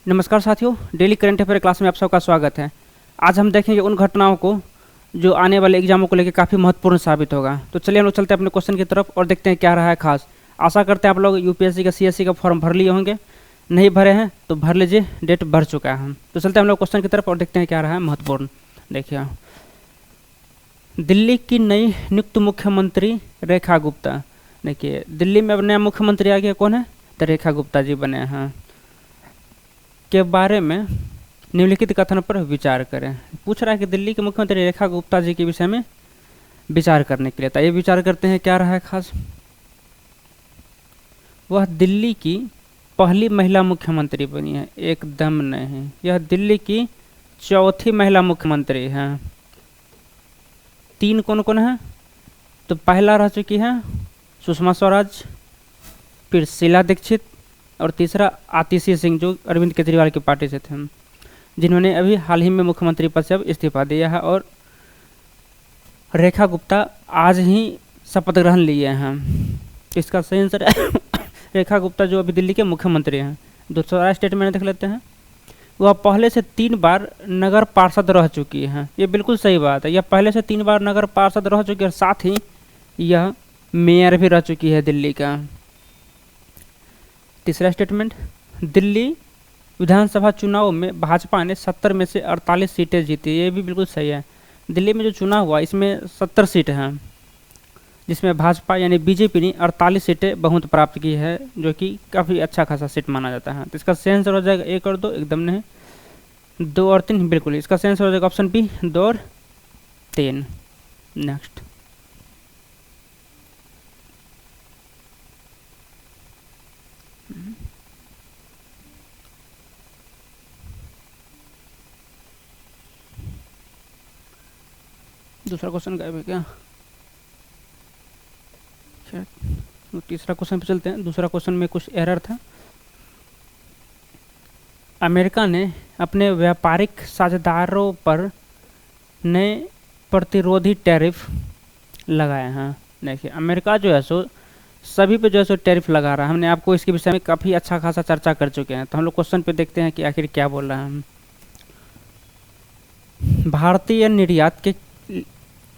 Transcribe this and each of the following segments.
नमस्कार साथियों, daily current affair class में आप सबका स्वागत है। आज हम देखेंगे उन घटनाओं को जो आने वाले एग्जामों को लेकर काफ़ी महत्वपूर्ण साबित होगा। तो चलिए हम लोग चलते हैं अपने क्वेश्चन की तरफ और देखते हैं क्या रहा है खास। आशा करते हैं आप लोग यूपीएससी का सीएससी का फॉर्म भर लिए होंगे। नहीं भरे हैं तो भर लीजिए, डेट भर चुका है। तो चलते हैं हम लोग क्वेश्चन की तरफ और देखते हैं क्या रहा है महत्वपूर्ण। देखिए, दिल्ली की नई नियुक्त मुख्यमंत्री रेखा गुप्ता। देखिए, दिल्ली में अब नया मुख्यमंत्री आ गया, कौन है? तो रेखा गुप्ता जी बने हैं। के बारे में निम्नलिखित कथन पर विचार करें। पूछ रहा है कि दिल्ली के मुख्यमंत्री रेखा गुप्ता जी के विषय में विचार करने के लिए। तो ये विचार करते हैं क्या रहा है खास। वह दिल्ली की पहली महिला मुख्यमंत्री बनी है। एकदम नहीं, यह दिल्ली की चौथी महिला मुख्यमंत्री है। 3 कौन कौन है? तो पहला रह चुकी है सुषमा स्वराज, फिर शीला दीक्षित और तीसरा आतिशी सिंह जो अरविंद केजरीवाल की पार्टी से थे, जिन्होंने अभी हाल ही में मुख्यमंत्री पद से अब इस्तीफा दिया है। और रेखा गुप्ता आज ही शपथ ग्रहण लिए हैं। इसका सही आंसर रेखा गुप्ता जो अभी दिल्ली के मुख्यमंत्री हैं। दूसरा स्टेटमेंट देख लेते हैं। वह पहले से 3 बार नगर पार्षद रह चुकी हैं। ये बिल्कुल सही बात है, यह पहले से 3 बार नगर पार्षद रह चुकी है और साथ ही यह मेयर भी रह चुकी है दिल्ली का। तीसरा स्टेटमेंट, दिल्ली विधानसभा चुनाव में भाजपा ने 70 में से 48 सीटें जीती। ये भी बिल्कुल सही है। दिल्ली में जो चुनाव हुआ इसमें 70 सीट हैं, जिसमें भाजपा यानी बीजेपी ने 48 सीटें बहुमत प्राप्त की है, जो कि काफ़ी अच्छा खासा सीट माना जाता है। तो इसका सही आंसर हो जाएगा 1 और 2, एकदम नहीं। 2 और 3 बिल्कुल, इसका सही आंसर हो जाएगा ऑप्शन बी 2 और 3। नेक्स्ट, दूसरा क्वेश्चन गायब है क्या? तो तीसरा क्वेश्चन पे चलते हैं। दूसरा क्वेश्चन में कुछ एरर था। अमेरिका ने अपने व्यापारिक साझेदारों पर नए प्रतिरोधी टैरिफ लगाए हैं। देखिए, अमेरिका जो है सो सभी पे जो है सो टैरिफ लगा रहा है। हमने आपको इसके विषय में काफ़ी अच्छा खासा चर्चा कर चुके हैं। तो हम लोग क्वेश्चन पे देखते हैं कि आखिर क्या बोल रहा है। भारतीय निर्यात के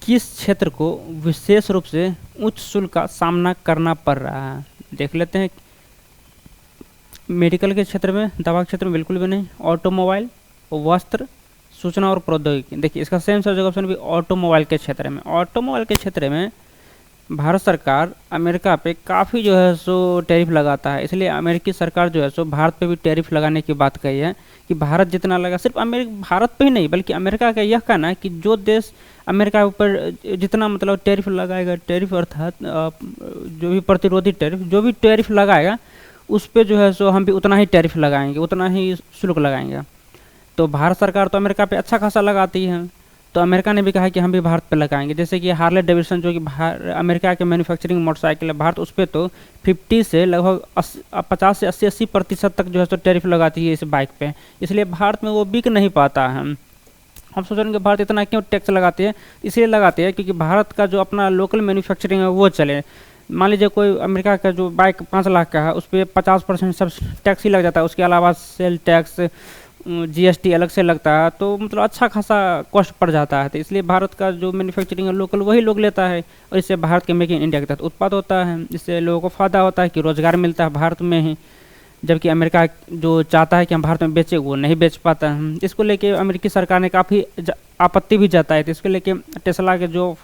किस क्षेत्र को विशेष रूप से उच्च शुल्क का सामना करना पड़ रहा है? देख लेते हैं। मेडिकल के क्षेत्र में, दवा के क्षेत्र में बिल्कुल भी नहीं। ऑटोमोबाइल, वस्त्र, सूचना और प्रौद्योगिकी। देखिए, इसका सेम सर्च ऑप्शन भी ऑटोमोबाइल के क्षेत्र में। ऑटोमोबाइल के क्षेत्र में भारत सरकार अमेरिका पे काफ़ी जो है सो टैरिफ लगाता है, इसलिए अमेरिकी सरकार जो है सो भारत पे भी टैरिफ लगाने की बात कही है कि भारत जितना लगा, सिर्फ भारत पे ही नहीं बल्कि अमेरिका का यह कहना है कि जो देश अमेरिका के ऊपर जितना मतलब टैरिफ लगाएगा, टैरिफ अर्थात जो भी प्रतिरोधी टैरिफ, जो भी टैरिफ लगाएगा उस पर जो है सो हम भी उतना ही टैरिफ लगाएंगे, उतना ही शुल्क लगाएंगे। तो भारत सरकार तो अमेरिका पे अच्छा खासा लगाती है, तो अमेरिका ने भी कहा कि हम भी भारत पे लगाएंगे। जैसे कि हार्ले डेविडसन जो कि अमेरिका के मैन्युफैक्चरिंग मोटरसाइकिल है, भारत उस पर तो 50 से लगभग 50 से 80% तक जो है सो टैरिफ लगाती है इस बाइक पे, इसलिए भारत में वो बिक नहीं पाता है। हम सोच रहे हैं कि भारत इतना क्यों टैक्स लगाती है? इसलिए लगाती है क्योंकि भारत का जो अपना लोकल मैन्युफैक्चरिंग है वो चले। मान लीजिए कोई अमेरिका का जो बाइक 5 लाख का है, उस पर 50% सब टैक्स ही लग जाता है, उसके अलावा सेल टैक्स, जीएसटी अलग से लगता है, तो मतलब अच्छा खासा कॉस्ट पड़ जाता है। तो इसलिए भारत का जो मैन्युफैक्चरिंग है लोकल वही लोग लेता है, और इससे भारत के मेक इन इंडिया के तहत उत्पाद होता है। इससे लोगों को फ़ायदा होता है कि रोज़गार मिलता है भारत में ही, जबकि अमेरिका जो चाहता है कि हम भारत में बेचें वो नहीं बेच पाता है। इसको लेके अमेरिकी सरकार ने काफ़ी आपत्ति भी जताई थी। इसको लेके टेस्ला के जो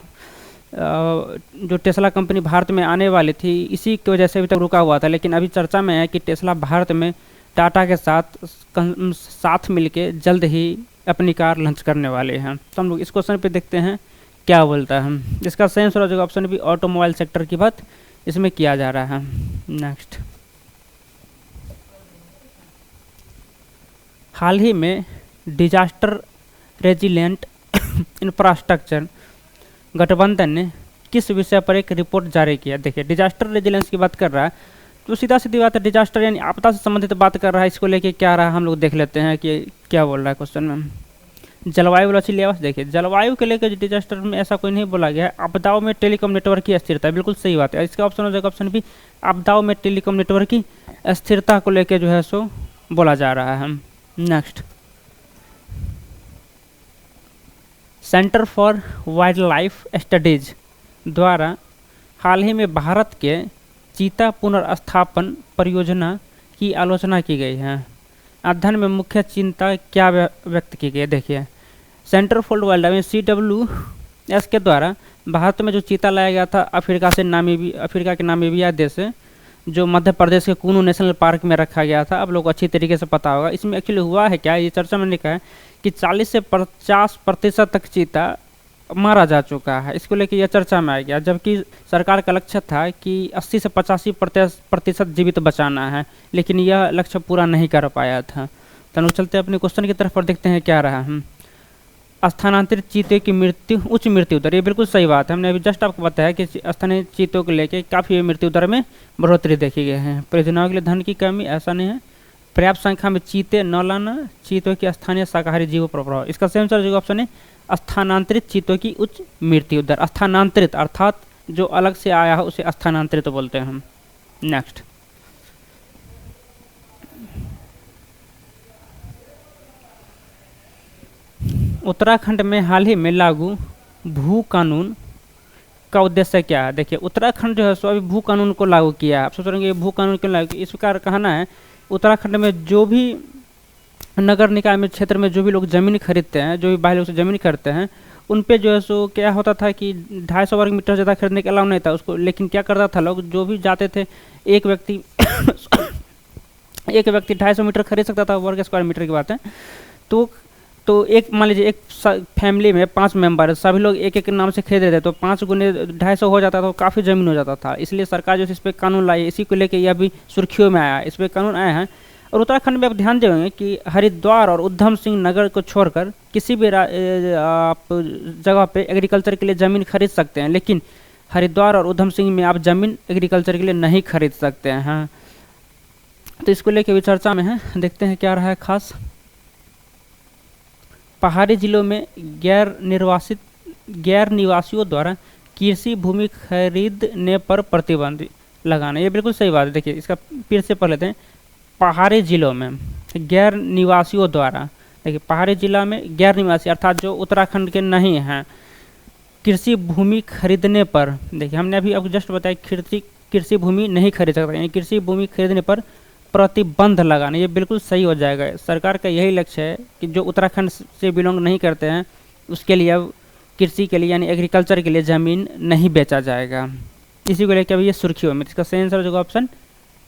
टेस्ला कंपनी भारत में आने वाली थी, इसी की वजह से अभी तक रुका हुआ था। लेकिन अभी चर्चा में है कि टेस्ला भारत में टाटा के साथ मिलके जल्द ही अपनी कार लॉन्च करने वाले हैं। तो हम लोग इस क्वेश्चन पे देखते हैं क्या बोलता है। इसका सही आंसर हो जाएगा ऑप्शन भी, ऑटोमोबाइल सेक्टर की बात इसमें किया जा रहा है। नेक्स्ट, हाल ही में डिजास्टर रेजिलेंट इंफ्रास्ट्रक्चर गठबंधन ने किस विषय पर एक रिपोर्ट जारी किया? देखिए, डिजास्टर रेजिलेंस की बात कर रहा है, तो सीधा सीधी बात है, डिजास्टर यानी आपदा से संबंधित बात कर रहा है। इसको लेके क्या रहा हम लोग देख लेते हैं कि क्या बोल रहा है क्वेश्चन में। जलवायु लचीली आवास। देखिए, जलवायु के लेकर डिजास्टर में ऐसा कोई नहीं बोला गया है। आपदाओं में टेलीकॉम नेटवर्क की अस्थिरता, बिल्कुल सही बात है। इसका ऑप्शन हो जाएगा ऑप्शन बी, आपदाओं में टेलीकॉम नेटवर्क की अस्थिरता को लेकर जो है सो बोला जा रहा है। Next, centre for wild life studies द्वारा हाल ही में भारत के चीता पुनर्स्थापन परियोजना की आलोचना की गई है। अध्ययन में मुख्य चिंता क्या व्यक्त की गई है? देखिए, centre for wild life CWS के द्वारा भारत में जो चीता लाया गया था अफ्रीका के नामीबिया देश से, जो मध्य प्रदेश के कुनू नेशनल पार्क में रखा गया था। आप लोग को अच्छी तरीके से पता होगा। इसमें एक्चुअली हुआ है क्या, ये चर्चा में लिखा है कि 40 से 50% तक चीता मारा जा चुका है। इसको लेकर यह चर्चा में आ गया, जबकि सरकार का लक्ष्य था कि 80 से 85% जीवित बचाना है, लेकिन यह लक्ष्य पूरा नहीं कर पाया था। तो हम चलते अपने क्वेश्चन की तरफ और देखते हैं क्या रहा। स्थानांतरित चीते की मृत्यु, उच्च मृत्यु दर, ये बिल्कुल सही बात है। हमने अभी जस्ट आपको बताया कि स्थानीय चीतों को लेकर काफ़ी मृत्यु दर में बढ़ोतरी देखी गई है। परियोजनाओं के लिए धन की कमी, ऐसा नहीं है। पर्याप्त संख्या में चीते न लाना, चीतों की स्थानीय शाकाहारी जीवों पर प्रभाव। इसका सेम सर जो ऑप्शन है स्थानांतरित चीतों की उच्च मृत्यु दर। स्थानांतरित अर्थात जो अलग से आया है उसे स्थानांतरित बोलते हैं हम। नेक्स्ट, उत्तराखंड में हाल ही में लागू भू कानून का उद्देश्य क्या है? देखिए, उत्तराखंड जो है सो अभी भू कानून को लागू किया है। आप सोच रहे हैं भू कानून क्यों लागू किया? इस प्रकार कहना है, उत्तराखंड में जो भी नगर निकाय में क्षेत्र में जो भी लोग ज़मीन खरीदते हैं, जो भी बाहर लोग से ज़मीन खरीदते हैं, उन पे जो है सो क्या होता था कि 250 वर्ग मीटर ज़्यादा खरीदने के अलाउ नहीं था उसको। लेकिन क्या करता था लोग, जो भी जाते थे, एक व्यक्ति 250 मीटर खरीद सकता था, वर्ग स्क्वायर मीटर की बात है। तो एक मान लीजिए एक फैमिली में 5 मेंबर है, सभी लोग एक एक नाम से खरीद रहे थे, तो 5 गुने 250 हो जाता था, तो काफ़ी ज़मीन हो जाता था। इसलिए सरकार जो इस पर कानून लाई, इसी को लेकर यह भी सुर्खियों में आया, इस पर कानून आया है। और उत्तराखंड में आप ध्यान देंगे कि हरिद्वार और उधम सिंह नगर को छोड़कर किसी भी आप जगह पे एग्रीकल्चर के लिए ज़मीन खरीद सकते हैं, लेकिन हरिद्वार और उधम सिंह में आप ज़मीन एग्रीकल्चर के लिए नहीं खरीद सकते हैं। हाँ, तो इसको लेकर भी चर्चा में है, देखते हैं क्या रहा है खास। पहाड़ी जिलों में गैर निवासियों द्वारा कृषि भूमि खरीदने पर प्रतिबंध लगाना, ये बिल्कुल सही बात है। देखिए, इसका फिर से पढ़ लेते हैं। पहाड़ी जिलों में गैर निवासियों द्वारा, देखिए पहाड़ी जिला में गैर निवासी अर्थात जो उत्तराखंड के नहीं हैं, कृषि भूमि खरीदने पर, देखिए हमने अभी आपको जस्ट बताया कृषि भूमि नहीं खरीद सकता, यानी कृषि भूमि खरीदने पर प्रतिबंध लगाना, ये बिल्कुल सही हो जाएगा। सरकार का यही लक्ष्य है कि जो उत्तराखंड से बिलोंग नहीं करते हैं उसके लिए अब कृषि के लिए यानी एग्रीकल्चर के लिए ज़मीन नहीं बेचा जाएगा। इसी को लेकर अभी ये सुर्खियों में, इसका सही आंसर जो ऑप्शन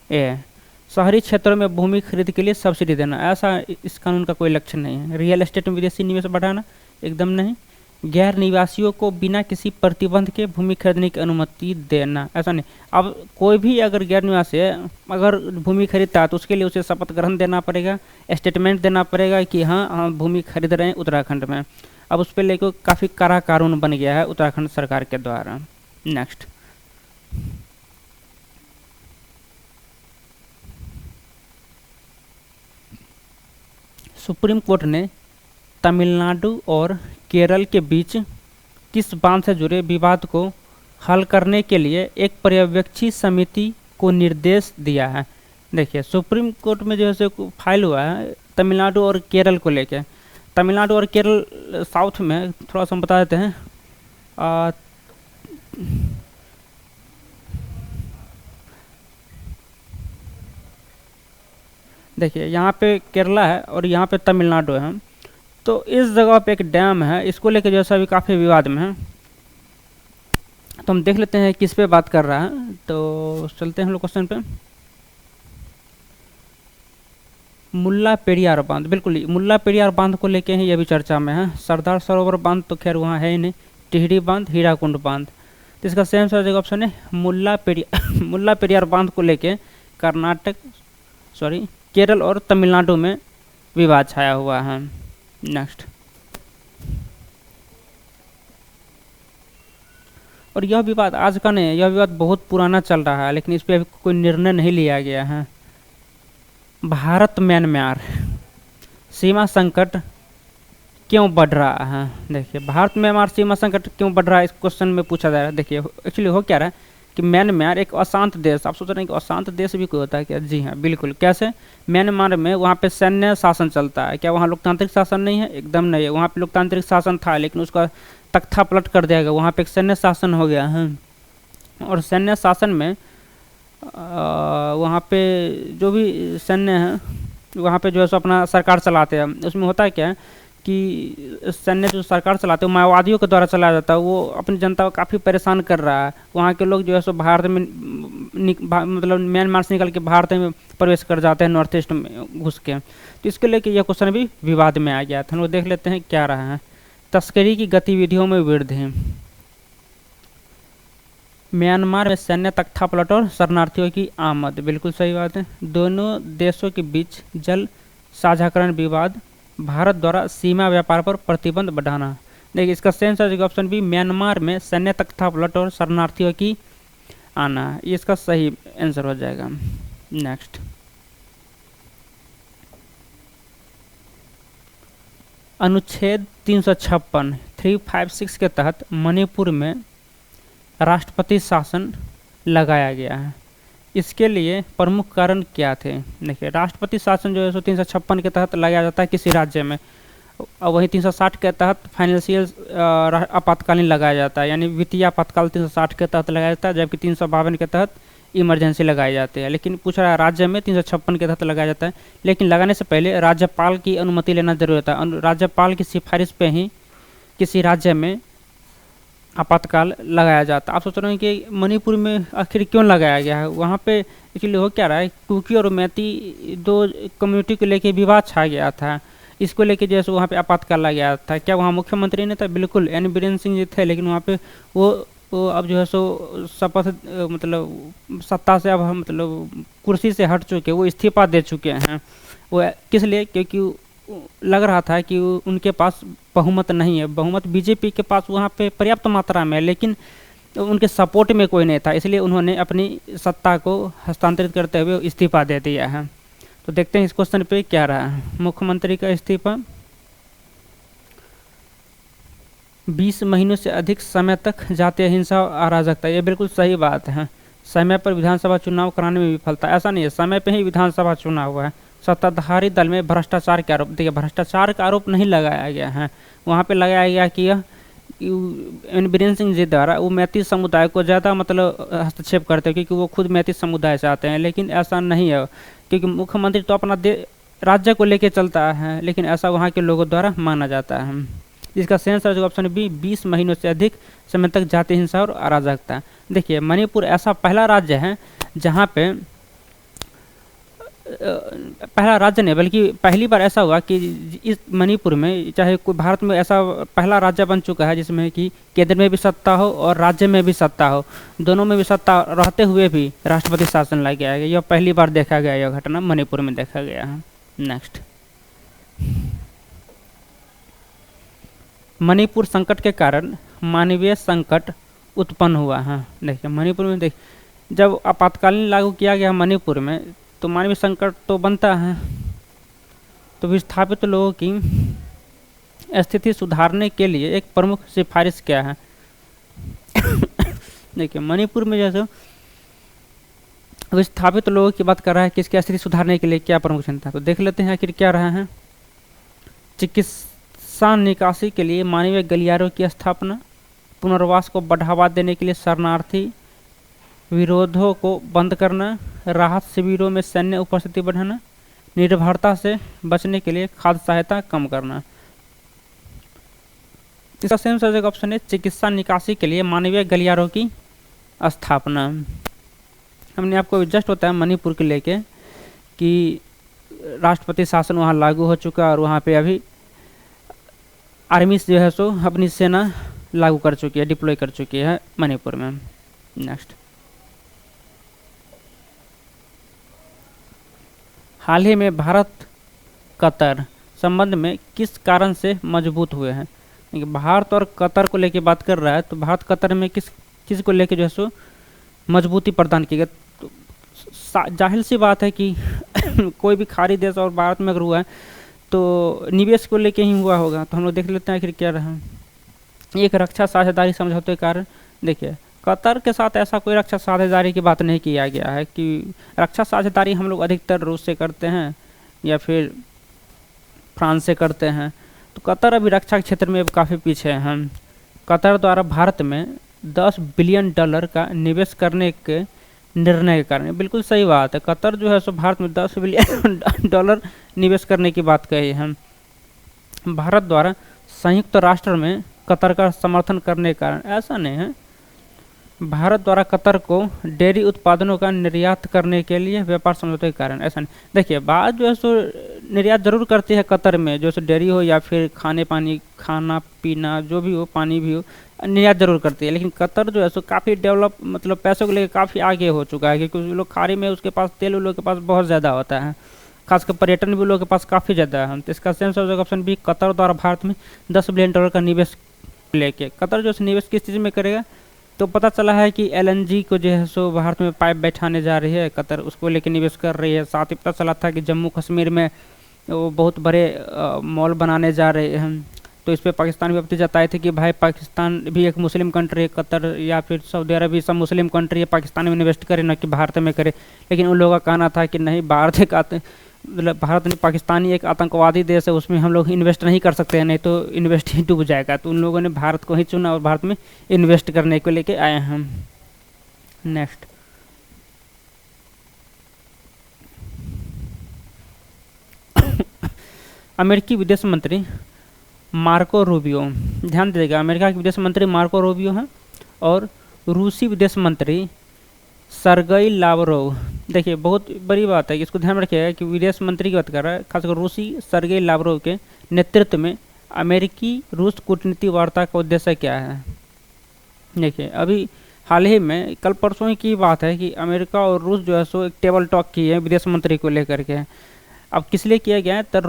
ए है। शहरी क्षेत्रों में भूमि खरीद के लिए सब्सिडी देना, ऐसा इस कानून का कोई लक्ष्य नहीं है। रियल एस्टेट में विदेशी निवेश बढ़ाना, एकदम नहीं। गैर निवासियों को बिना किसी प्रतिबंध के भूमि खरीदने की अनुमति देना, ऐसा नहीं। अब कोई भी अगर गैर निवासी है, अगर भूमि खरीदता है तो उसके लिए उसे शपथ ग्रहण देना पड़ेगा, स्टेटमेंट देना पड़ेगा कि हाँ हम भूमि खरीद रहे हैं उत्तराखंड में। अब उस पर लेकर काफ़ी कड़ा कानून बन गया है उत्तराखंड सरकार के द्वारा। नेक्स्ट, सुप्रीम कोर्ट ने तमिलनाडु और केरल के बीच किस बांध से जुड़े विवाद को हल करने के लिए एक पर्यवेक्षी समिति को निर्देश दिया है? देखिए, सुप्रीम कोर्ट में जो है सो फाइल हुआ है तमिलनाडु और केरल को लेकर। तमिलनाडु और केरल साउथ में, थोड़ा सा हम बता देते हैं। देखिए, यहाँ पे केरला है और यहाँ पे तमिलनाडु है, तो इस जगह पे एक डैम है, इसको लेकर जैसा भी काफ़ी विवाद में है। तो हम देख लेते हैं किस पे बात कर रहा है। तो चलते हैं हम लोग क्वेश्चन पे। मुल्ला पेरियार बांध, बिल्कुल मुल्ला पेरियार बांध को लेके ही ये भी चर्चा में है। सरदार सरोवर बांध तो खैर वहाँ है ही नहीं। टिहरी बांध, हीराकुंड बांध, तो इसका सेम सर जगह ऑप्शन है मुल्ला पेरियार बांध को लेके केरल और तमिलनाडु में विवाद छाया हुआ है। नेक्स्ट, और यह विवाद आज का नहीं है, यह विवाद बहुत पुराना चल रहा है, लेकिन इस पर अभी कोई निर्णय नहीं लिया गया है। भारत म्यांमार सीमा संकट क्यों बढ़ रहा है? देखिए, भारत म्यांमार सीमा संकट क्यों बढ़ रहा है, इस क्वेश्चन में पूछा जा रहा है। देखिए, एक्चुअली हो क्या रहा है कि म्यांमार एक अशांत देश, आप सोच रहे हैं कि अशांत देश भी कोई होता है क्या? जी हाँ बिल्कुल। कैसे? म्यांमार में वहाँ पे सैन्य शासन चलता है। क्या वहाँ लोकतांत्रिक शासन नहीं है? एकदम नहीं है। वहाँ पे लोकतांत्रिक शासन था लेकिन उसका तख्ता पलट कर दिया गया, वहाँ पे एक सैन्य शासन हो गया है। और सैन्य शासन में वहाँ पे जो भी सैन्य है वहाँ पे जो है सो अपना सरकार चलाते हैं। उसमें होता है क्या कि सैन्य जो सरकार चलाते हैं माओवादियों के द्वारा चलाया जाता है। वो अपनी जनता को काफ़ी परेशान कर रहा है। वहाँ के लोग जो है सो भारत में मतलब म्यांमार से निकल के भारत में प्रवेश कर जाते हैं, नॉर्थ ईस्ट में घुस के। तो इसके लेके यह क्वेश्चन भी विवाद में आ गया था। हम लोग देख लेते हैं क्या रहा है। तस्करी की गतिविधियों में वृद्धि। म्यांमार में सैन्य तख्तापलट और शरणार्थियों की आमद, बिल्कुल सही बात है। दोनों देशों के बीच जल साझाकरण विवाद। भारत द्वारा सीमा व्यापार पर प्रतिबंध बढ़ाना। देखिए इसका सेम सही ऑप्शन भी म्यांमार में सैन्य तख्तापलट और शरणार्थियों की आना, ये इसका सही आंसर हो जाएगा। नेक्स्ट, अनुच्छेद 356 356 के तहत मणिपुर में राष्ट्रपति शासन लगाया गया है। इसके लिए प्रमुख कारण क्या थे? देखिए राष्ट्रपति शासन जो है सो 356 के तहत लगाया जाता है किसी राज्य में, और वहीं 360 के तहत फाइनेंशियल आपातकालीन लगाया जाता है, यानी वित्तीय आपातकाल 360 के तहत लगाया जाता है, जबकि 352 के तहत इमरजेंसी लगाई जाती है। लेकिन पूछ रहा है राज्य में 356 के तहत लगाया जाता है, लेकिन लगाने से पहले राज्यपाल की अनुमति लेना जरूरी होता है। राज्यपाल की सिफारिश पे ही किसी राज्य में आपातकाल लगाया जाता है। आप सोच रहे हैं कि मणिपुर में आखिर क्यों लगाया गया है? वहाँ पे एक्चुअली हो क्या रहा है, कुकी और मैती दो कम्युनिटी को लेके विवाद छा गया था। इसको लेके जैसे वहाँ पे आपातकाल लगाया गया था। क्या वहाँ मुख्यमंत्री ने था? बिल्कुल एन बीरेन सिंह जी थे, लेकिन वहाँ पे वो अब जो है सो शपथ मतलब सत्ता से अब मतलब कुर्सी से हट चुके, वो इस्तीफा दे चुके हैं। वो किस लिए? क्योंकि लग रहा था कि उनके पास बहुमत नहीं है। बहुमत बीजेपी के पास वहाँ पे पर्याप्त मात्रा में है, लेकिन उनके सपोर्ट में कोई नहीं था, इसलिए उन्होंने अपनी सत्ता को हस्तांतरित करते हुए इस्तीफा दे दिया है। तो देखते हैं इस क्वेश्चन पे क्या रहा है। मुख्यमंत्री का इस्तीफा। 20 महीनों से अधिक समय तक जातीय हिंसा और अराजकता, ये बिल्कुल सही बात है। समय पर विधानसभा चुनाव कराने में विफलता, ऐसा नहीं है, समय पे ही विधानसभा चुनाव हुआ है। सत्ताधारी दल में भ्रष्टाचार के आरोप। देखिए भ्रष्टाचार का आरोप नहीं लगाया गया है, वहाँ पे लगाया गया कि यह एन बीरेन सिंह जी द्वारा वो मैती समुदाय को ज़्यादा मतलब हस्तक्षेप करते हैं, क्योंकि वो खुद मैती समुदाय से आते हैं। लेकिन ऐसा नहीं है, क्योंकि मुख्यमंत्री तो अपना राज्य को लेके चलता है, लेकिन ऐसा वहाँ के लोगों द्वारा माना जाता है। इसका सही आंसर ऑप्शन बी 20 महीनों से अधिक समय तक जातीय हिंसा और अराजकता। देखिए मणिपुर ऐसा पहला राज्य है जहाँ पे पहला राज्य नहीं बल्कि पहली बार ऐसा हुआ कि इस मणिपुर में, चाहे कोई भारत में ऐसा पहला राज्य बन चुका है जिसमें कि केंद्र में भी सत्ता हो और राज्य में भी सत्ता हो, दोनों में भी सत्ता रहते हुए भी राष्ट्रपति शासन लाया गया है। यह पहली बार देखा गया, यह घटना मणिपुर में देखा गया है। नेक्स्ट, मणिपुर संकट के कारण मानवीय संकट उत्पन्न हुआ है। देखिए मणिपुर में जब आपातकालीन लागू किया गया मणिपुर में, तो मानवीय संकट तो बनता है। तो विस्थापित लोगों की स्थिति सुधारने के लिए एक प्रमुख सिफारिश क्या है? देखिए मणिपुर में जैसे विस्थापित लोगों की बात कर रहा है कि इसकी स्थिति सुधारने के लिए क्या प्रमुख चिंता, तो देख लेते हैं आखिर क्या रहा है। चिकित्सा निकासी के लिए मानवीय गलियारों की स्थापना, पुनर्वास को बढ़ावा देने के लिए शरणार्थी विरोधों को बंद करना, राहत शिविरों में सैन्य उपस्थिति बढ़ाना, निर्भरता से बचने के लिए खाद्य सहायता कम करना। इसका सेम सही ऑप्शन है चिकित्सा निकासी के लिए मानवीय गलियारों की स्थापना। हमने आपको जस्ट बताया मणिपुर के लेके कि राष्ट्रपति शासन वहाँ लागू हो चुका और वहाँ पे अभी आर्मी जो है सो अपनी सेना लागू कर चुकी है, डिप्लॉय कर चुकी है मणिपुर में। नेक्स्ट, हाल ही में भारत कतर संबंध में किस कारण से मजबूत हुए हैं? भारत और कतर को लेके बात कर रहा है, तो भारत कतर में किस चीज़ को लेके जो है सो मजबूती प्रदान की गई? तो जाहिर सी बात है कि कोई भी खाड़ी देश और भारत में अगर हुआ है तो निवेश को लेके ही हुआ होगा। तो हम लोग देख लेते हैं आखिर क्या रहा। एक रक्षा साझेदारी समझौते के कारण देखिए कतर के साथ ऐसा कोई रक्षा साझेदारी की बात नहीं किया गया है कि रक्षा साझेदारी हम लोग अधिकतर रूस से करते हैं या फिर फ्रांस से करते हैं। तो कतर अभी रक्षा के क्षेत्र में अब काफ़ी पीछे हैं। कतर द्वारा भारत में $10 बिलियन का निवेश करने के निर्णय के कारण, बिल्कुल सही बात है, कतर जो है सो भारत में $10 बिलियन निवेश करने की बात कही है। भारत द्वारा संयुक्त राष्ट्र में कतर का समर्थन करने के कारण ऐसा नहीं है। भारत द्वारा कतर को डेयरी उत्पादनों का निर्यात करने के लिए व्यापार समझौते के कारण ऐसा नहीं। देखिए, भारत जो है सो निर्यात जरूर करती है कतर में, जो सो डेयरी हो या फिर खाना पीना जो भी हो, पानी भी हो, निर्यात जरूर करती है। लेकिन कतर जो है सो काफ़ी डेवलप, मतलब पैसों को लेकर काफ़ी आगे हो चुका है, क्योंकि उस लोग खाड़ी में उसके पास तेल उन लोग के पास बहुत ज़्यादा होता है, खासकर पर्यटन भी उन लोग के पास काफ़ी ज़्यादा है। तो इसका सेम सब्जेक्ट ऑप्शन भी, कतर द्वारा भारत में $10 बिलियन का निवेश लेके। कतर जो है निवेश किस चीज़ में करेगा, तो पता चला है कि LNG को जो है सो भारत में पाइप बैठाने जा रही है कतर, उसको लेके निवेश कर रही है। साथ ही पता चला था कि जम्मू कश्मीर में वो बहुत बड़े मॉल बनाने जा रहे हैं। तो इस पर पाकिस्तान भी आपत्ति जताए थे कि भाई पाकिस्तान भी एक मुस्लिम कंट्री है, कतर या फिर सऊदी अरब सब मुस्लिम कंट्री है, पाकिस्तान में इन्वेस्ट करे न कि भारत में करे। लेकिन उन लोगों का कहना था कि नहीं, भारत ने पाकिस्तानी एक आतंकवादी देश है, उसमें हम लोग इन्वेस्ट नहीं कर सकते हैं, नहीं तो इन्वेस्ट ही डूब जाएगा। तो उन लोगों ने भारत को ही चुना और भारत में इन्वेस्ट करने को लेके आए हैं हम। नेक्स्ट, अमेरिकी विदेश मंत्री मार्को रूबियो, ध्यान दीजिएगा, अमेरिका के विदेश मंत्री मार्को रूबियो हैं और रूसी विदेश मंत्री सरगई लावरोव। देखिए, बहुत बड़ी बात है कि इसको ध्यान रखिएगा कि विदेश मंत्री की बात कर रहा है, खासकर रूसी सरगई लावरोव के नेतृत्व में अमेरिकी रूस कूटनीति वार्ता का उद्देश्य क्या है। देखिए, अभी हाल ही में कल परसों की बात है कि अमेरिका और रूस जो है सो एक टेबल टॉक की है विदेश मंत्री को लेकर के। अब किस लिए किया गया है, तो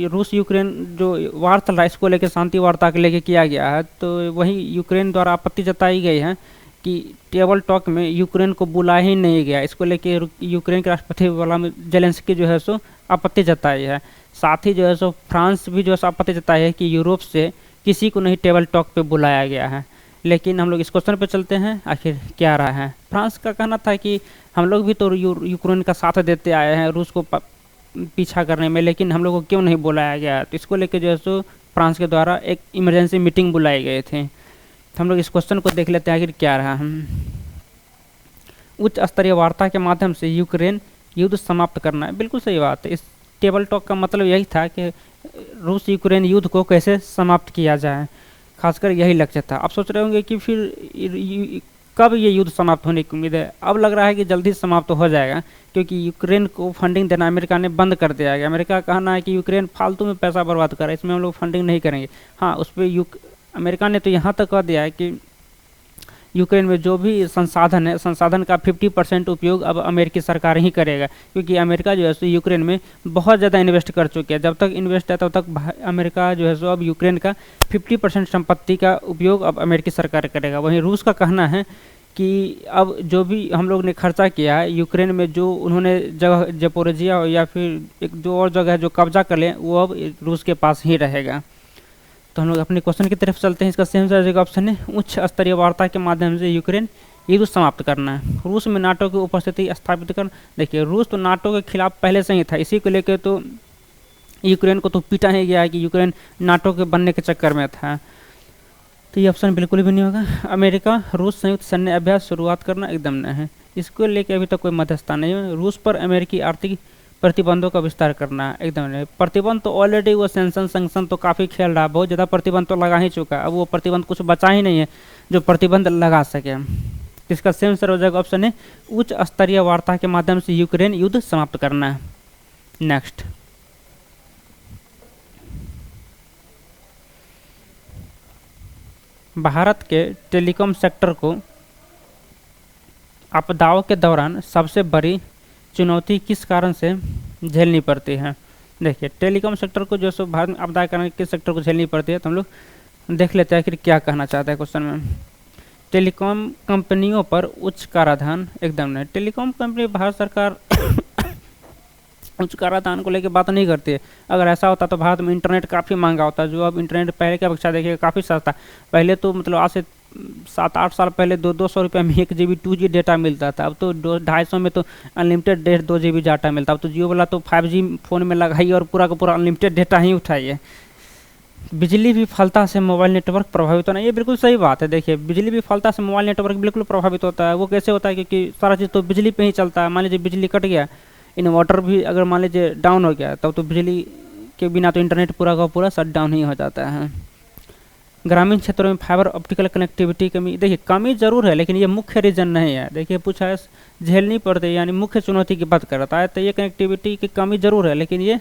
रूस यूक्रेन जो वार चल रहा है इसको लेकर शांति वार्ता को लेकर किया गया है। तो वही यूक्रेन द्वारा आपत्ति जताई गई है कि टेबल टॉक में यूक्रेन को बुलाया ही नहीं गया। इसको लेके यूक्रेन के राष्ट्रपति वोलोदिमीर जेलेंस्की जो है सो आपत्ति जताई है। साथ ही जो है सो फ्रांस भी जो है सो आपत्ति जताई है कि यूरोप से किसी को नहीं टेबल टॉक पे बुलाया गया है। लेकिन हम लोग इस क्वेश्चन पे चलते हैं, आखिर क्या रहा है। फ्रांस का कहना था कि हम लोग भी तो यूक्रेन का साथ देते आए हैं रूस को पीछा करने में, लेकिन हम लोग को क्यों नहीं बुलाया गया। तो इसको लेके जो है सो फ्रांस के द्वारा एक इमरजेंसी मीटिंग बुलाई गए थे। तो हम लोग इस क्वेश्चन को देख लेते हैं आखिर क्या रहा है। उच्च स्तरीय वार्ता के माध्यम से यूक्रेन युद्ध समाप्त करना है, बिल्कुल सही बात है। इस टेबल टॉक का मतलब यही था कि रूस यूक्रेन युद्ध को कैसे समाप्त किया जाए, खासकर यही लक्ष्य था। आप सोच रहे होंगे कि फिर कब ये युद्ध समाप्त होने की उम्मीद है। अब लग रहा है कि जल्दी से हो जाएगा, क्योंकि यूक्रेन को फंडिंग देना अमेरिका ने बंद कर दिया है। अमेरिका का कहना है कि यूक्रेन फालतू में पैसा बर्बाद कर रहा है, इसमें हम लोग फंडिंग नहीं करेंगे। हाँ, उस पर अमेरिका ने तो यहाँ तक कह दिया है कि यूक्रेन में जो भी संसाधन है, संसाधन का 50% उपयोग अब अमेरिकी सरकार ही करेगा, क्योंकि अमेरिका जो है सो यूक्रेन में बहुत ज़्यादा इन्वेस्ट कर चुकी है। जब तक इन्वेस्ट है तब तक अमेरिका जो है सो अब यूक्रेन का 50% संपत्ति का उपयोग अब अमेरिकी सरकार करेगा। वहीं रूस का कहना है कि अब जो भी हम लोग ने खर्चा किया है यूक्रेन में, जो उन्होंने जगह ज़पोरिजिया या फिर एक जो और जगह है जो कब्जा कर लें, वो अब रूस के पास ही रहेगा। तो हम लोग अपने क्वेश्चन की तरफ चलते हैं। इसका सेम जगह ऑप्शन है उच्च स्तरीय वार्ता के माध्यम से यूक्रेन युद्ध समाप्त करना है। रूस में नाटो की उपस्थिति स्थापित करना। देखिए, रूस तो नाटो के खिलाफ पहले से ही था, इसी को लेकर तो यूक्रेन को तो पीटा ही गया है कि यूक्रेन नाटो के बनने के चक्कर में था। तो ये ऑप्शन बिल्कुल भी नहीं होगा। अमेरिका रूस संयुक्त सैन्य अभ्यास शुरुआत करना एकदम नहीं है, इसको लेकर अभी तक कोई मध्यस्थता नहीं है। रूस पर अमेरिकी आर्थिक प्रतिबंधों का विस्तार करना है एकदम नहीं। प्रतिबंध तो ऑलरेडी वो सैंक्शन तो काफ़ी खेल रहा है, बहुत ज़्यादा प्रतिबंध तो लगा ही चुका है। अब वो प्रतिबंध कुछ बचा ही नहीं है जो प्रतिबंध लगा सके। इसका सेम सर्वजग ऑप्शन है उच्च स्तरीय वार्ता के माध्यम से यूक्रेन युद्ध समाप्त करना है। नेक्स्ट, भारत के टेलीकॉम सेक्टर को आपदाओं के दौरान सबसे बड़ी चुनौती किस कारण से झेलनी पड़ती है। देखिए, टेलीकॉम सेक्टर को जो सो भारत में आपदा के कारण किस सेक्टर को झेलनी पड़ती है, तो हम लोग देख लेते हैं कि क्या कहना चाहता है क्वेश्चन में। टेलीकॉम कंपनियों पर उच्च कराधान एकदम नहीं। टेलीकॉम कंपनी भारत सरकार उच्च कराधान को लेकर बात नहीं करती है। अगर ऐसा होता तो भारत में इंटरनेट काफ़ी महंगा होता, जो अब इंटरनेट पहले की अपेक्षा देखिए काफ़ी सस्ता। पहले तो मतलब आज से 7-8 साल पहले 200-200 रुपये में 1 GB 2G डेटा मिलता था, अब तो 250 में तो अनलिमिटेड 1.5 GB डाटा मिलता है। अब तो जियो वाला तो 5G फ़ोन में लगाइए और पूरा का पूरा अनलिमिटेड डेटा ही उठाइए। बिजली भी फलता से मोबाइल नेटवर्क प्रभावित होना, ये बिल्कुल सही बात है। देखिए बिजली भी फलता से मोबाइल नेटवर्क बिल्कुल प्रभावित होता है। वो कैसे होता है, क्योंकि सारा चीज़ तो बिजली पे ही चलता है। मान लीजिए बिजली कट गया, इन्वर्टर भी अगर मान लीजिए डाउन हो गया, तब तो बिजली के बिना तो इंटरनेट पूरा का पूरा शट डाउन ही हो जाता है। ग्रामीण क्षेत्रों में फाइबर ऑप्टिकल कनेक्टिविटी कमी, देखिए कमी जरूर है लेकिन ये मुख्य रीज़न नहीं है। देखिए पूछा है झेलनी पड़ती है, यानी मुख्य चुनौती की बात करता है, तो ये कनेक्टिविटी की कमी जरूर है लेकिन ये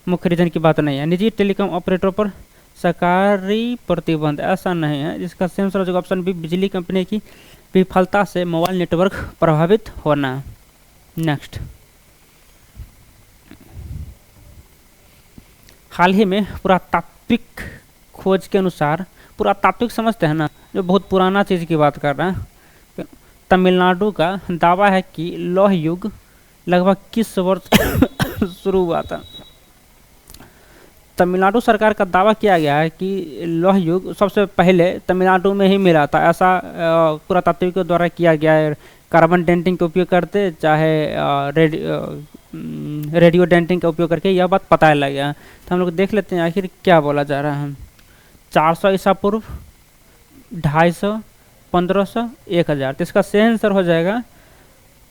मुख्य रीज़न की बात नहीं है। निजी टेलीकॉम ऑपरेटरों पर सरकारी प्रतिबंध, ऐसा नहीं है। जिसका सेम सर ऑप्शन भी, बिजली कंपनी की विफलता से मोबाइल नेटवर्क प्रभावित होना। नेक्स्ट, हाल ही में पुरातात्विक खोज के अनुसार, पुरातात्विक समझते हैं ना, जो बहुत पुराना चीज़ की बात कर रहे हैं, तमिलनाडु का दावा है कि लौह युग लगभग किस वर्ष शुरू हुआ था। तमिलनाडु सरकार का दावा किया गया है कि लौह युग सबसे पहले तमिलनाडु में ही मिला था, ऐसा पुरातात्विकों द्वारा किया गया है। कार्बन डेटिंग का उपयोग करते, चाहे रेडियो डेटिंग का उपयोग करके यह बात पता लगा। तो हम लोग देख लेते हैं आखिर क्या बोला जा रहा है। 400 ईसा पूर्व, 250, 1500, 1000। तो इसका सही आंसर हो जाएगा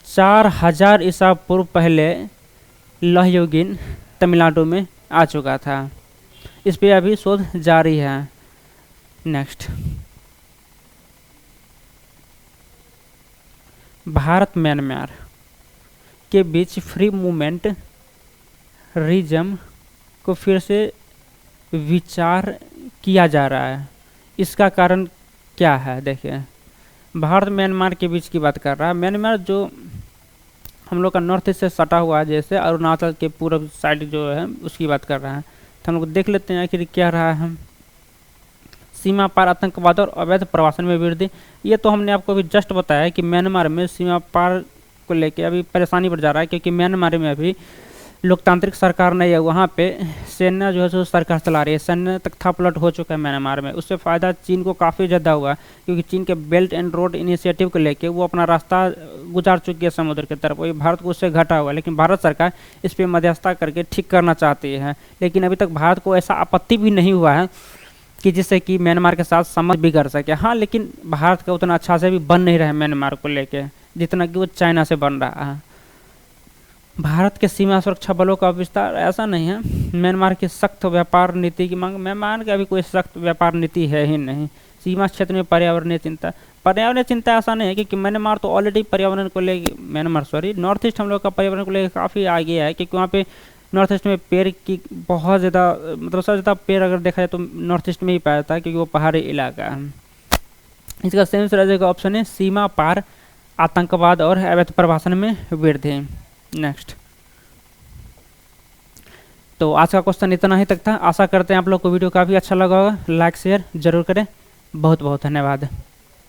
4000 ईसा पूर्व पहले लौहयुगीन तमिलनाडु में आ चुका था। इस पे अभी शोध जारी है। नेक्स्ट, भारत म्यांमार के बीच फ्री मूवमेंट रीजम को फिर से विचार किया जा रहा है, इसका कारण क्या है। देखिए भारत म्यांमार के बीच की बात कर रहा है। म्यांमार जो हम लोग का नॉर्थ ईस्ट से सटा हुआ है, जैसे अरुणाचल के पूर्व साइड जो है उसकी बात कर रहा है। तो हम लोग देख लेते हैं आखिर क्या रहा है। सीमा पार आतंकवाद और अवैध प्रवासन में वृद्धि, ये तो हमने आपको अभी जस्ट बताया कि म्यांमार में सीमा पार को लेके अभी परेशानी बढ़ जा रहा है, क्योंकि म्यांमार में अभी लोकतांत्रिक सरकार नहीं है। वहाँ पे सेना जो है सो सरकार चला रही है, सैन्य तख्ता पलट हो चुका है म्यांमार में। उससे फ़ायदा चीन को काफ़ी ज़्यादा हुआ, क्योंकि चीन के बेल्ट एंड रोड इनिशिएटिव को लेके वो अपना रास्ता गुजार चुकी है समुद्र की तरफ, वही भारत को उससे घटा हुआ है। लेकिन भारत सरकार इस पर मध्यस्थता करके ठीक करना चाहती है, लेकिन अभी तक भारत को ऐसा आपत्ति भी नहीं हुआ है कि जिससे कि म्यांमार के साथ समझ भी कर सके। हाँ, लेकिन भारत का उतना अच्छा से भी बन नहीं रहा है म्यांमार को लेके, जितना कि वो चाइना से बन रहा है। भारत के सीमा सुरक्षा बलों का विस्तार, ऐसा नहीं है। म्यांमार की सख्त व्यापार नीति की मांग, म्यांमार की अभी कोई सख्त व्यापार नीति है ही नहीं। सीमा क्षेत्र में पर्यावरणीय चिंता, पर्यावरणीय चिंता ऐसा नहीं है, क्योंकि म्यांमार तो ऑलरेडी पर्यावरण को लेकर, नॉर्थ ईस्ट हम लोग का पर्यावरण को लेकर काफ़ी आगे है, क्योंकि वहाँ पे नॉर्थ ईस्ट में पेड़ की बहुत ज़्यादा, मतलब सबसे ज़्यादा पेड़ अगर देखा जाए तो नॉर्थ ईस्ट में ही पाया जाता है, क्योंकि वो पहाड़ी इलाका है। इसका सेम राज्य का ऑप्शन है सीमा पार आतंकवाद और अवैध प्रवासन में वृद्धि। नेक्स्ट, तो आज का क्वेश्चन इतना ही तक था। आशा करते हैं आप लोग को वीडियो काफ़ी अच्छा लगा होगा। लाइक शेयर जरूर करें। बहुत बहुत धन्यवाद।